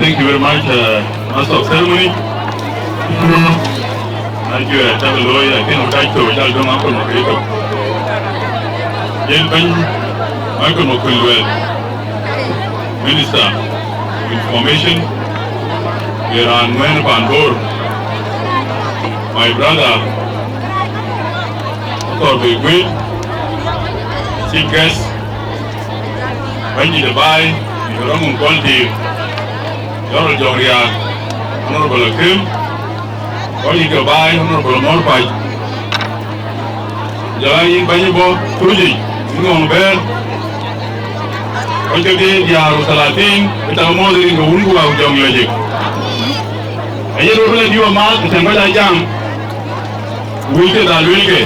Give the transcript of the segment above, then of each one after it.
thank you very much, Master of Ceremony. Thank you, Tagaloi. I think I'm going to do Uncle Mokrito. Yen Ben Michael Mokwilwell, Minister of Information. Here are Nguyen Van Bor, my brother, Dr. Begwin, chief guest, Benji Dubai, Yoram Mkwaldi, Yoram Joriak, Honorable Akim, Benji Dubai, Honorable Morpai, Jalai Banyibo, Tuji, Ngong Ber, Benji Diaru Salatin, kita mau dari Ngunggu au Jong Yajik. Ayer boleh dia mal, kita boleh jam, wilke dah wilke.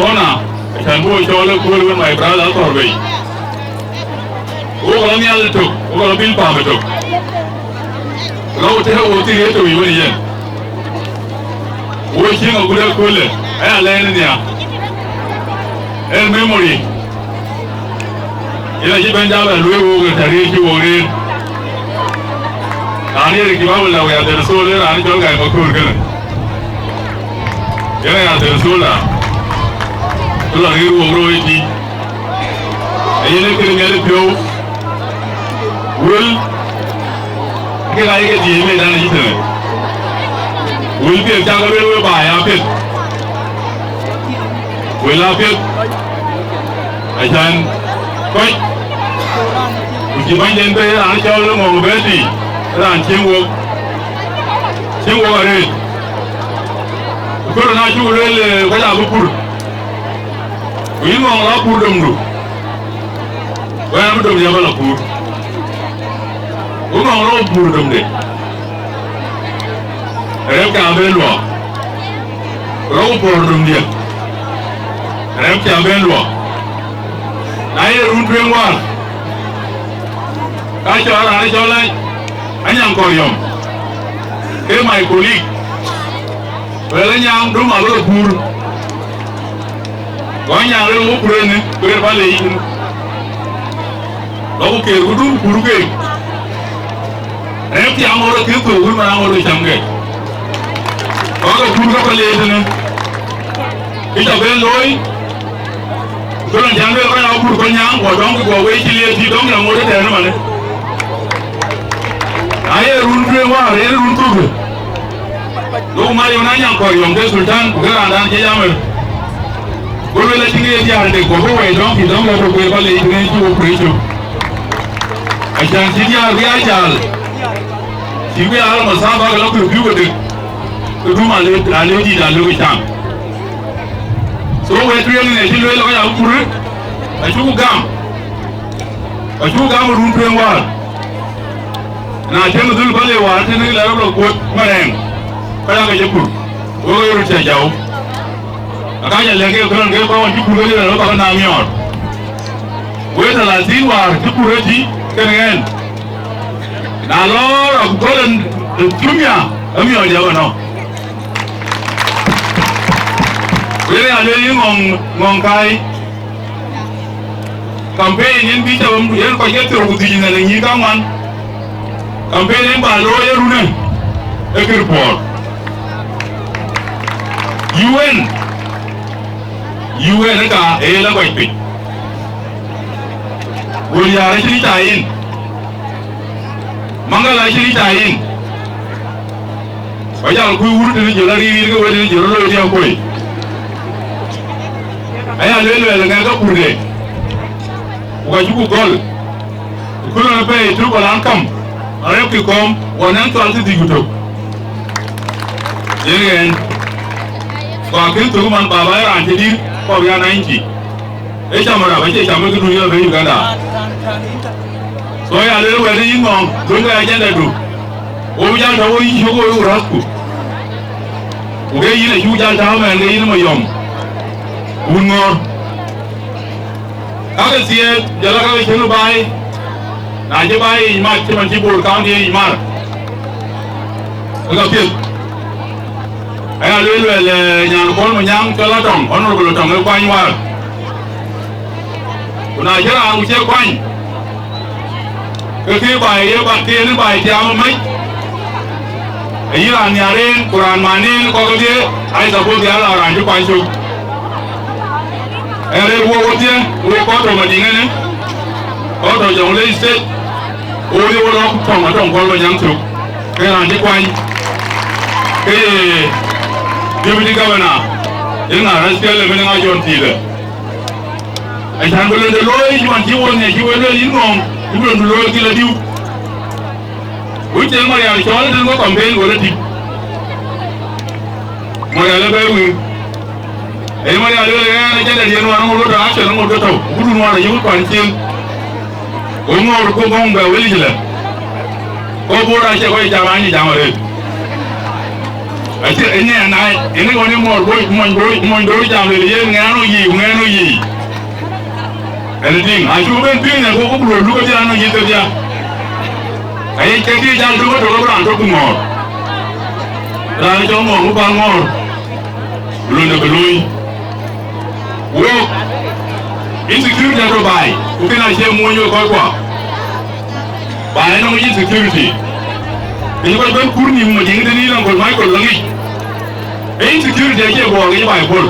Hona, kita boleh coba kuat my brother Torbe. Kalau ni ada tu, kalau bil paham tu. Kalau tu hoti itu ibu ni je. Sih aku dah kuat. Lain ni ya. Memory. Ia je benjala luar cari cuci. Ani ada kibawa lah, ya ada solar, ani jual gaya makur kan? Ia ada solar. Tu lagi ruang ini. Ia ni kena ada piau. Will, kita lagi ke dia ni dah ni tu. Will piau jaga will bayar piau. Will piau. Ajan, kau. Uji banjir tu ani jual mau berdi. Ran cengwok ada. Kalau nak jual kerja berpur, ini orang lapur dulu. Orang dulu siapa lapur? Orang lapur dulu. Rem kamben luar, lapur dulu dia. Rem kamben luar. Naik runtuh luar. Kacau orang kacau lagi. Anyang koyom, my colleague. Well, anyang do my little poor. One young little poor in the valley. Okay, we do poor game. Empty amor of people, women are the jungle. All the poor of a lady. It's a well loy. So, the jungle of our poor young, or don't go away till you don't know what it is. Ayer runtuh war, ayer runtuh. Lalu mari orang yang kau yang dia sultan, bukan ada yang jammer. Kalau lagi tinggi dia ada, kau boleh dong, kita boleh pergi balik ini tu operasi. Ajar dia riajal. Jika ada masalah kalau kau juga dek, tu malu di dalam macam. So wetu yang ni, jadi kalau yang kurang, acuh gam runtuh war. Nah, jangan dulu balik waktu ni lalu kuat mereng, kalau kerja pun, orang kerja jauh. Akannya lagi orang kerja bawa cukup lagi lalu bawa namior. Wei telah siwar cukup lagi kengen. Nalor aku kolen cumia, amior jauh no. Wei ada yang ngongkai. Kampanye yang bisa yang kau jadi terukti dengan ini kawan. Kampanye yang baru ya runa, ekspor. UN ka lah kau ikut. Boleh ada ceritain, mangga ceritain. Baca aku urut ni jalan ini ke boleh jalan dia aku. Ayah lelu dengan kau purde. Bukan cukup gol. Kau nak pergi tu kalau angkam. Arab kikom, wanang tu alti digutuk. Jadi kan, kau akhir tu man bapa yang jadi kau yang 90. Camara, baca camara tu dunia baru Uganda. So ya lalu ada ingong, dunia aja dah tu. Orang tahu ini juga orang aku. Orang ini juga tahu mana ini mayom. Unor. Kalau siapa jalan kau celu baik. Naje bayi imat cuma cibur kawan dia imat. Agak fit. Ayah lelu yang kau menyang kelatong, honorable tong lekuan war. Kuna jalan usia kuan. cái thứ bài ấy bạn kia nó bài theo mấy ấy là nhà lên Quran mà nên có cái gì ai sao cũng là làm cho quan trọng em đây mua cái gì mua có đồ mà gì nghe nè có đồ dùng lấy set ô đi ô đó phòng ở trong con lo nhang chụp cái làm cho quan cái deputy governor những là rất là bên ngay chọn thì đấy anh thằng bên đây lôi nhưng mà chỉ quên này chỉ quên lôi dính ngon chỉ quên lôi kia là điêu buổi chiều mà nhà chó nó có còn bên của nó thịt mà nhà nó béo người ấy mà nhà nó cái này nó nó lôi ra nó một cái tàu cũng nó là những quan chiên cũng ngon cũng ngon béo với gì là có bố ra sẽ quay chào anh đi chào mà đi ấy chứ ấy nhà này ấy nó còn những một mình đối chào thì nghe nó gì anything asu ben tu ne ko ko lu ko jana no yito dia ay ke ki jang du ko do ran to ko ngor ra jo mo ko ba ngor lu ne ko lui wo insecurity do bai ko kina je mo nyo ko kwa bai no insecurity ni ko ben kurni mo jing de ni ran ko mai ko langi insecurity ke bo ngi bai ko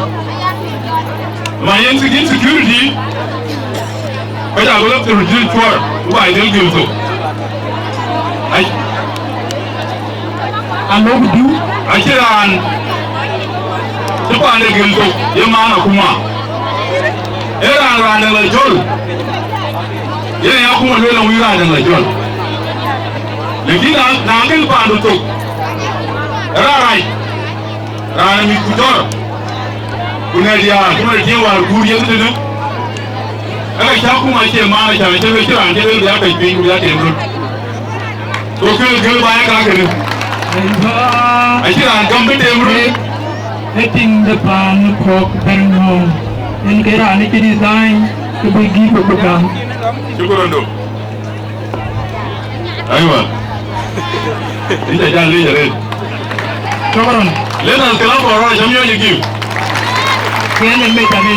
ma insecurity bây giờ có lớp từ riêng chua cũng phải đến kiểu rồi anh nói đủ anh chỉ là anh chúng ta đến kiểu rồi nhưng mà nó không mà thế là đừng lời chôn thế này không phải lòng yêu đừng lời chôn nhưng khi nào cái bạn được tục ra này ra mình cứ cho cũng này đi à cũng này đi vào cú đi thế nữa cái cháu cũng phải xem mà xem chơi chơi ăn chơi giá phải pin giá tiền luôn tôi cứ bài cái này anh chỉ làm công việc tiền luôn Hitting the pan pork pan home in cái này cái design cái big gift của bạn chúc mừng đủ đấy mà đi chạy ra đi chạy lên chúc mừng lên là cái lắm bỏ ra chấm nhau gì kiểu cái này mấy cái này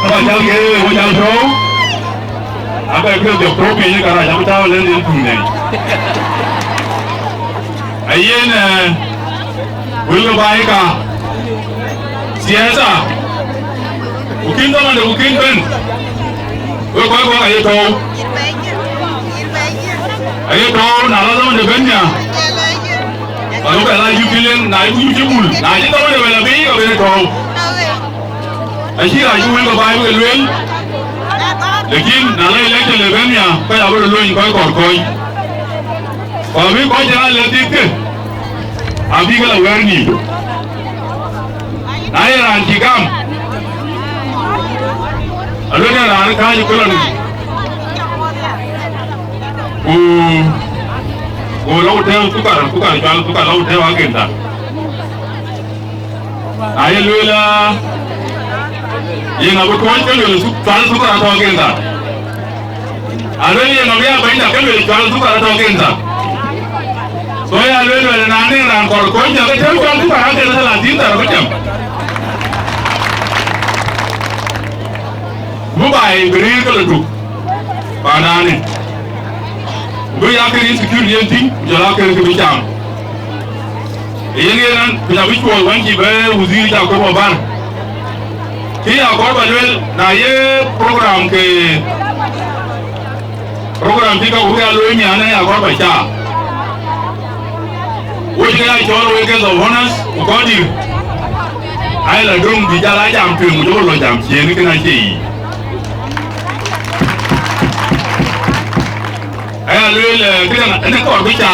Hãy subscribe cho kênh Ghiền Mì Gõ để không bỏ lỡ những video hấp dẫn anh chỉ là vui của bài với luyện, लेकिन नाले election level में कई आप लोग इनको कोई और भी कोई जगह लेती है अभी का अवेयर नहीं नाले रांची काम अल्लाह ने रान कहा जो कल वो लोग थे तुकार लोग थे वहाँ के अंदर आये लोला ये ना वो कौन चल रहे सुकार आता होगा इंसान अरे ये नव्या भाई ना कल सुकार आता होगा इंसान सोए अल्वे लोले नाने रान कोई जगह चल सुकार आते हैं ना लाती तरह बच्चम मुबाई बरीर कल टू पानाने वो याकर इंसिक्योर ये थी जला कर के बिचाम ये ना बिचाम बिचवाल वन की बे उजीर जाको बाबार कि आकर बजवेल ना ये प्रोग्राम थी का हुआ लोई में आने आकर बचा वो जगह चोर वो के ज़ोनस वो कौन आई लड़ूं बिचारा जाम क्यों मुझे वो लोग जाम चीज़ नहीं करना चाहिए आई लोई ले किधर ना कौन बिचा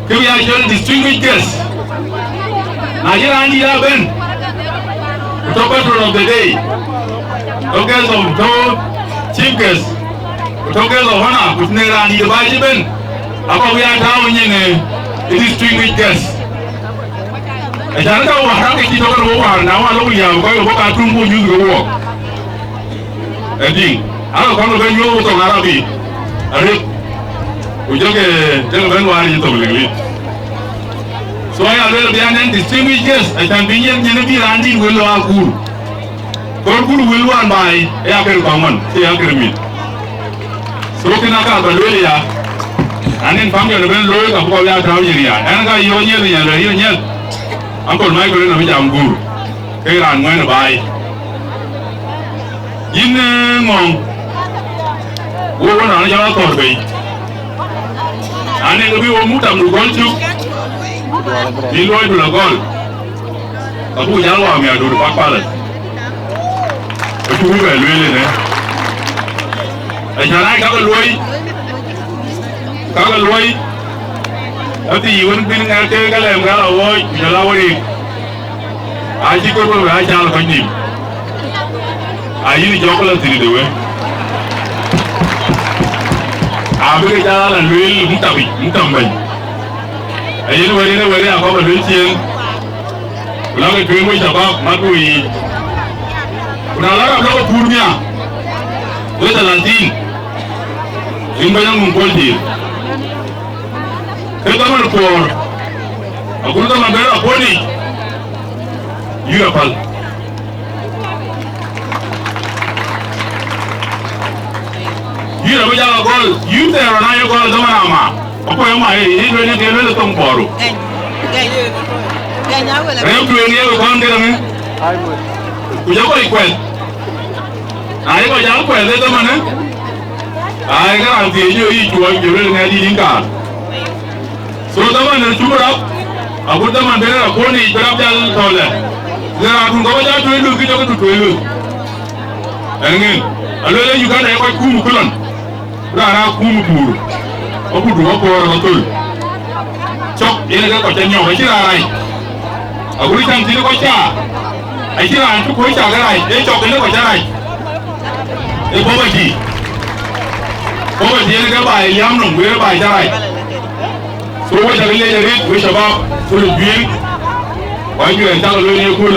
क्यों यार चोर distinguished guest ना ये रानी या बन the patron of the day, the guest of the chief guest, the guest of honor, with Nerani the Bajiban, about we are down in a distinguished guest. I don't know how to get over now. I know we are going to walk out to use the walk. I think I don't come to you to Arabi. I read, we just get a so I will be an distinguished guest. I can be in the Randy will walk cool. Cool will one by Aker Common, the Aker meet. so kina ka ba lele ya anen fam yo ben lo ka ko ya taw yiri ya an ka yo nye ya le yo nye an ko mai ko le na mi jam gur ke ran ngoi na bai yin ngong wo na ya ko be anen ko bi wo mu tam lu gol chu ni lo du la gol ka bu ya lo mi a do pa la ko chu be lele ne ai jana ka lo loi ati yiwen bin ngal te galem gala woy jala wori aji ko ko ga jala ko ni ayi ni jokla tiri de we abe jala la luel mutambay ayi ni wori a ko ba luel tien la ko tuen mo jaba ma ko yi una la ga ko purnia we ta lantin imba yang mungkol dir kita mana por aku tu mana bela poni you apal you apa jalan gol you teror naya gol zaman ama apa yang mana ini dua ni dia le tong poru rem tu ni aku kan dia ni ujar kau ikwel ayah kau jalan ikwel tu mana ayah kan anti je jual ni di lingkar so dama na chumra abu dama bera ko ni berap jal tole zera kun ko ja to lu ki to to lu engin alo le yuga na ko kumu kulon ra kumu buru abu du ko ro to chok ene ga ko tanyo ga chira rai abu ri tan ti ko cha ai chira an ko cha ga rai e chok ne ko cha rai e bo ba ji ene ga ba yam no we ba cha rai so we shall learn it we shall ba so the dream why you enter the learning school